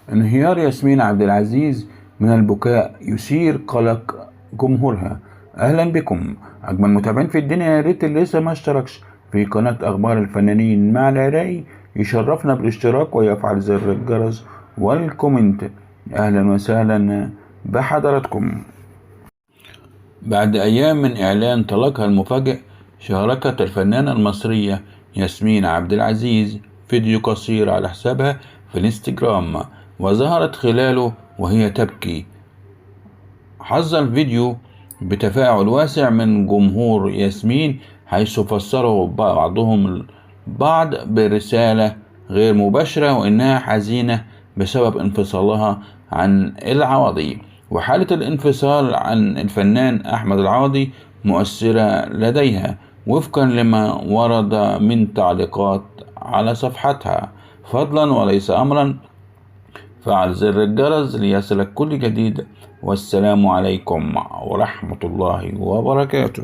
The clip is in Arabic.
انهيار ياسمين عبد العزيز من البكاء يثير قلق جمهورها. أهلا بكم أجمل متابعين في الدنيا. يا ريت اللي لسه ما اشتركش في قناة أخبار الفنانين مع العراقي يشرفنا بالاشتراك ويفعل زر الجرس والكومنت. أهلا وسهلا بحضراتكم. بعد أيام من إعلان طلاقها المفاجئ، شاركت الفنانة المصرية ياسمين عبد العزيز فيديو قصير على حسابها في الانستجرام، وظهرت خلاله وهي تبكي. حظ الفيديو بتفاعل واسع من جمهور ياسمين، حيث فسره بعضهم البعض برسالة غير مباشرة وإنها حزينة بسبب انفصالها عن العوضي. وحالة الانفصال عن الفنان أحمد العوضي مؤثرة لديها وفقا لما ورد من تعليقات على صفحتها. فضلا وليس أمرا، فعل زر الجرس ليصلك كل جديد. والسلام عليكم ورحمة الله وبركاته.